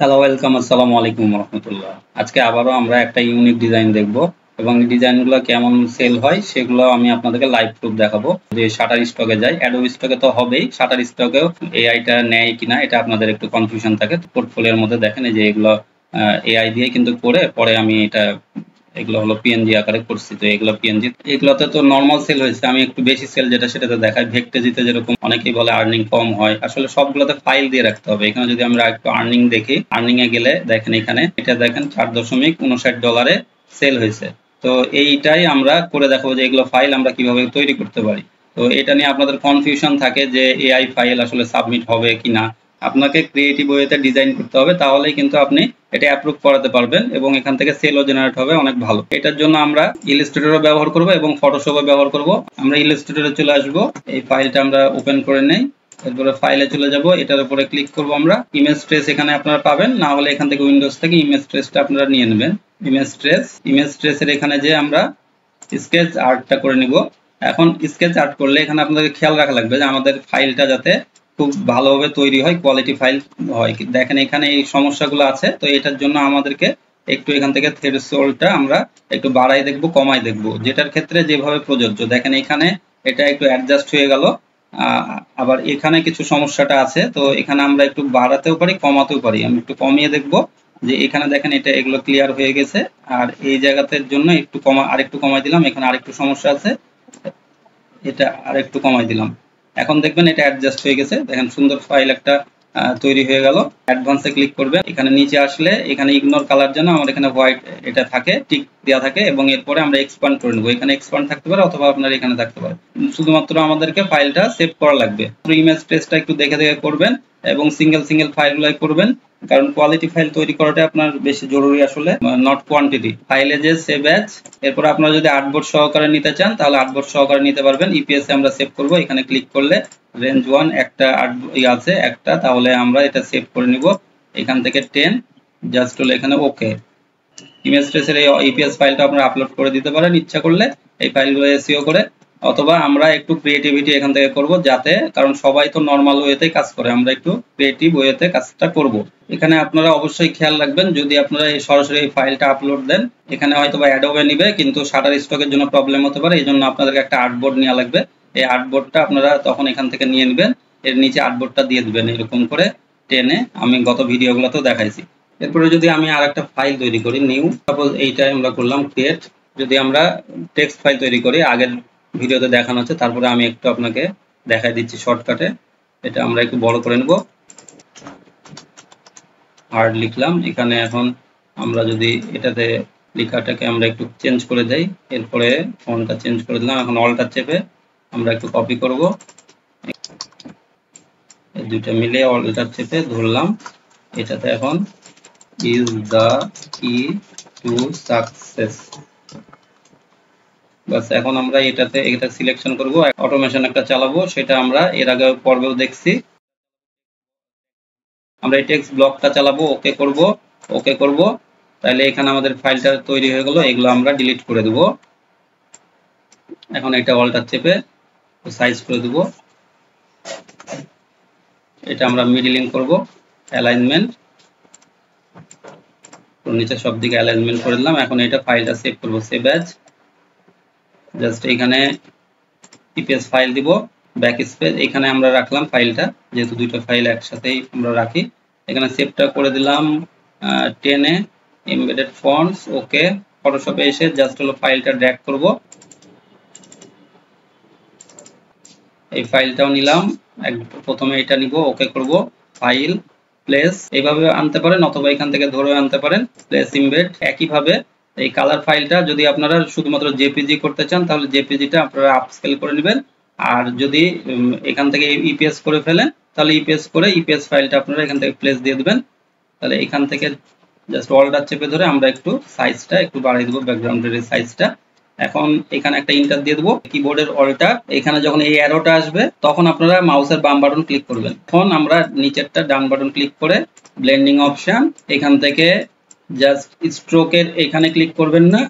Hello, welcome, আসসালামু আলাইকুম রহমতুল্লাহ। আজকে আবারও আমরা একটা ইউনিক ডিজাইন দেখব এবং ডিজাইনগুলো কেমন সেল হয় সেগুলো আমি আপনাদেরকে লাইভ প্রুফ দেখাবো। যে শাটার স্টকে যায়, অ্যাডোবি স্টকে তো হবেই, শাটার স্টকেও এআইটা নেয় কিনা এটা আপনাদের একটু কনফিউশন থাকে। পোর্টফোলিওর মধ্যে দেখেন এই যে এগুলো এআই দিয়ে কিন্তু করে পরে আমি এটা এগুলো হলো পিএনজি আকারে করছি। তো এগুলো পিএনজি, এগুলোতে তো নর্মাল সেল হয়েছে, আমি একটু বেশি সেল যেটা সেটাতে দেখাই। ভেক্টেজিতে যেরকম অনেকেই বলে আর্নিং কম হয়, আসলে সবগুলোতে ফাইল দিয়ে রাখতে হবে। এখানে যদি আমরা একটু আর্নিং দেখি, আর্নিং এ গেলে দেখেন এখানে এটা দেখেন $4.59 সেল হয়েছে। তো এইটাই আমরা করে দেখাবো যে এগুলো ফাইল আমরা কিভাবে তৈরি করতে পারি। তো এটা নিয়ে আপনাদের কনফিউশন থাকে যে এআই ফাইল আসলে সাবমিট হবে কিনা। আপনাকে ক্রিয়েটিভ ওয়েতে ডিজাইন করতে হবে, তাহলেই কিন্তু আপনি এটা অ্যাপ্রুভ করাতে পারবেন এবং এখান থেকে সেলও জেনারেট হবে অনেক ভালো। এটার জন্য আমরা ইলাস্ট্রেটরও ব্যবহার করব এবং ফটোশপও ব্যবহার করব। আমরা ইলাস্ট্রেটরে চলে আসব, এই ফাইলটা আমরা ওপেন করে নেই, এরপরে ফাইলে চলে যাব, এটার উপরে ক্লিক করব। আমরা ইমেজ ট্রেস এখানে আপনারা পাবেন, না হলে এখান থেকে উইন্ডোজ থেকে ইমেজ ট্রেসটা আপনারা নিয়ে নেবেন। ইমেজ ট্রেসের এখানে যে আমরা স্কেচ আর্টটা করে নিব। এখন স্কেচ আর্ট করলে এখানে আপনাদের খেয়াল রাখা লাগবে যে আমাদের ফাইলটা যাতে খুব ভালোভাবে তৈরি হয়, কোয়ালিটি ফাইল হয়। দেখেন এখানে এই সমস্যাগুলো আছে, তো এটার জন্য আমাদেরকে একটু এখান থেকে থ্রেশহোল্ডটা আমরা একটু বাড়াই দেখব, কমাই দেখব, যেটার ক্ষেত্রে যেভাবে প্রযোজ্য। দেখেন এখানে এটা একটু অ্যাডজাস্ট হয়ে গেল, আবার এখানে কিছু সমস্যাটা আছে, তো এখানে আমরা একটু বাড়াতেও পারি, কমাতেও পারি। আমি একটু কমিয়ে দেখব যে এখানে দেখেন এটা এগুলো ক্লিয়ার হয়ে গেছে, আর এই জায়গাটার জন্য একটু আরেকটু কমাই দিলাম, এখানে আরেকটু সমস্যা আছে, এটা আরেকটু কমাই দিলাম। এখন দেখবেন এটা অ্যাডজাস্ট হয়ে গেছে, দেখেন সুন্দর ফাইল একটা তৈরি হয়ে গেল। অ্যাডভান্সে ক্লিক করবেন, এখানে নিচে আসলে এখানে ইগনোর কালার জন্য আমার এখানে হোয়াইট এটা থাকে, টিক দেওয়া থাকে, এবং এরপরে আমরা এক্সপান্ড করে নেবো। এখানে এক্সপান্ড থাকতে পারে অথবা আপনার এখানে থাকতে পারে, শুধুমাত্র আমাদেরকে ফাইলটা সেভ করা লাগবে। ইমেজ ট্রেসটা একটু দেখে দেখে করবেন এবং সিঙ্গেল সিঙ্গেল ফাইলগুলাই করবেন, কারণ কোয়ালিটি ফাইল তৈরি করাটা আপনার বেশি জরুরি আসলে, নট কোয়ান্টিটি। ফাইলে যে সেভ অ্যাজ, এরপর আপনারা যদি আর্টবোর্ড সহকারে নিতে চান তাহলে আর্টবোর্ড সহকারে নিতে পারবেন। ইপিএস এ আমরা সেভ করব, এখানে ক্লিক করলে রেঞ্জ 1 একটা আছে একটা, তাহলে আমরা এটা সেভ করে নিব। এখান থেকে 10 জাস্ট হলো এখানে ওকে। ইমেজ ট্রেসের এই ইপিএস ফাইলটা আপনারা আপলোড করে দিতে পারেন ইচ্ছা করলে এই ফাইলগুলো এসইও করে, অথবা আমরা একটু ক্রিয়েটিভিটি এখান থেকে করব, যাতে, কারণ সবাই তো নর্মাল ওয়েতে কাজ করে, আমরা একটু ক্রিয়েটিভ ওয়েতে কাজটা করব। এখানে আপনারা অবশ্যই খেয়াল রাখবেন, যদি আপনারা এই সরাসরি এই ফাইলটা আপলোড দেন, এখানে হয়তো বা অ্যাডোবে নিবে, কিন্তু শাটার স্টকের জন্য প্রবলেম হতে পারে। এই জন্য আপনাদেরকে একটা আর্টবোর্ড নেওয়া লাগবে। এই আর্টবোর্ডটা আপনারা তখন এখান থেকে নিয়ে নেবেন, এর নিচে আর্টবোর্ডটা দিয়ে দিবেন এরকম করে টেনে, আমি গত ভিডিওগুলোতেও দেখাইছি। এরপরে যদি আমি আর একটা ফাইল তৈরি করি, নিউ, সাপোজ এইটাই আমরা করলাম ক্রিয়েট। যদি আমরা টেক্সট ফাইল তৈরি করি, আগের ভিডিওতে দেখানো হচ্ছে, তারপরে আমি একটু আপনাকে দেখাই দিচ্ছি শর্টকাটে। এটা আমরা একটু বড় করে নেব, হার্ড লিখলাম এখানে। এখন আমরা যদি এটাতে লেখাটাকে আমরা একটু চেঞ্জ করে দেই, এরপরে ফন্টটা চেঞ্জ করে দিলাম। এখন অল্টার চেপে আমরা একটু কপি করব, এই দুইটা মিলে অল্টার চেপে ধরলাম। এটাতে এখন ইজ দ্য কি টু সাকসেস, বাস। এখন আমরা এটাতে এটা সিলেকশন করব, অটোমেশন একটা চালাবো, সেটা আমরা এর আগে পর্বেও দেখছি। আমরা এই টেক্সট ব্লকটা চালাবো, ওকে করব, ওকে করব, তাহলে এখানে আমাদের ফাইলটা তৈরি হয়ে গেল। এগুলো আমরা ডিলিট করে দেব। এখন এটা অল্টার চেপে সাইজ করে দেব, এটা আমরা মিডলিং করব, অ্যালাইনমেন্ট নিচে সব দিকে অ্যালাইনমেন্ট করে দিলাম। এখন এটা ফাইলটা সেভ করব, সেভ অ্যাজ, জাস্ট এখানে ইপিএস ফাইল দিব, ব্যাক স্পেস, এখানে আমরা রাখলাম ফাইলটা, যেহেতু দুইটা ফাইল একসাথেই আমরা রাখি। এখানে সেভটা করে দিলাম 10 এ, এমবেডেড ফন্টস, ওকে। ফটোশপে এসে জাস্ট হলো ফাইলটা ড্র্যাগ করব, এই ফাইলটাও নিলাম, প্রথমে এটা নিব, ওকে করব, ফাইল প্লেস এইভাবে আনতে পারেন, অথবা এখান থেকে ধরে আনতে পারেন, প্লেস ইমবেড। একইভাবে এই কালার ফাইলটা যদি আপনারা শুধুমাত্র জেপিজি করতে চান তাহলে জেপিজিটা আপনারা আপস্কেল করে নেবেন, আর যদি এখান থেকে ইপিএস করে ফেলেন তাহলে ইপিএস করে ইপিএস ফাইলটা আপনারা এখান থেকে প্লেস দিয়ে দিবেন। তাহলে এখান থেকে জাস্ট অল্টার চেপে ধরে আমরা একটু সাইজটা একটু বাড়িয়ে দেবো, ব্যাকগ্রাউন্ডের সাইজটা। এখন এখানে একটা ইন্টার দিয়ে দেবো, কিবোর্ডের অল্টার, এখানে যখন এই অ্যারোটা আসবে তখন আপনারা মাউসের বাম বাটন ক্লিক করবেন। এখন আমরা নিচেরটা ডান বাটন ক্লিক করে ব্লেন্ডিং অপশন, এখান থেকে জাস্ট স্ট্রোকের এখানে ক্লিক করবেন না,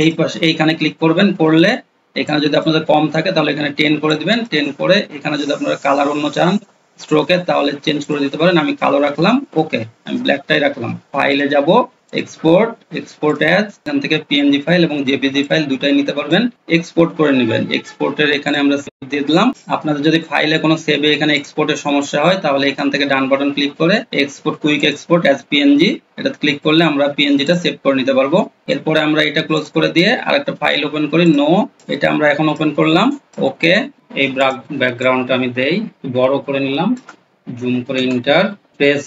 এই পাশে এইখানে ক্লিক করবেন, করলে এখানে যদি আপনাদের কম থাকে তাহলে এখানে 10 করে দিবেন, 10 করে এখানে যদি আপনারা কালার অন্য চান স্ট্রোকের, তাহলে চেঞ্জ করে দিতে পারেন। আমি কালো রাখলাম, ওকে, আমি ব্ল্যাকটাই রাখলাম। ফাইলে যাব, এক্সপোর্ট, এক্সপোর্ট অ্যাজ, এখান থেকে পিএনজি ফাইল এবং জেপিজি ফাইল দুটাই নিতে পারবেন। এক্সপোর্ট করে নেবেন। এক্সপোর্টের এখানে আমরা সেভ দিয়ে দিলাম। আপনাদের যদি ফাইলে কোনো সেভে এখানে এক্সপোর্টের সমস্যা হয় তাহলে এখান থেকে ডান বাটন ক্লিক করে export, quick export as PNG, এটা ক্লিক করলে আমরা পিএনজিটা সেভ করে নিতে পারবো। এরপরে আমরা এটা ক্লোজ করে দিয়ে আরেকটা ফাইল ওপেন করি, নো, এটা আমরা এখন ওপেন করলাম, ওকে। এই ব্যাকগ্রাউন্ডটা আমি দেই, বড় করে নিলাম, জুম করে এন্টার, প্রেস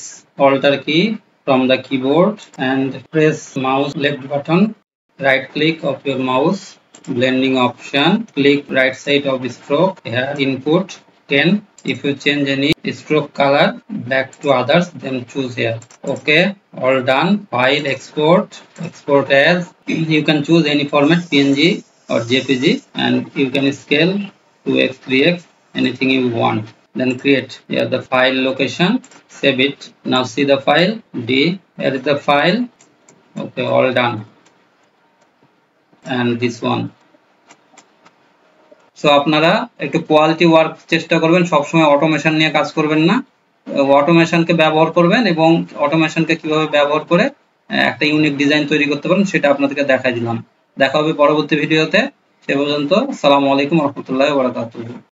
অল্টার কি from the keyboard and press mouse left button, right click of your mouse, blending option, click right side of stroke, here input 10. If you change any stroke color back to others, then choose here. Okay, all done. File, export, export as, you can choose any format, PNG or JPG, and you can scale 2x 3x, anything you want. Then create here the file location, save it. Now see the file, D, here is the file. Okay, all done. And this one. So আপনারা একটু quality work চেষ্টা করবেন, সবসময় automation নিয়ে কাজ করবেন না, অটোমেশনকে ব্যবহার করবেন এবং অটোমেশনকে কিভাবে ব্যবহার করে একটা ইউনিক ডিজাইন তৈরি করতে পারেন সেটা আপনাদেরকে দেখাই দিলাম। দেখা হবে পরবর্তী ভিডিওতে। সে পর্যন্ত আসসালামু আলাইকুম ওয়া রাহমাতুল্লাহি ওয়া বারাকাতুহু।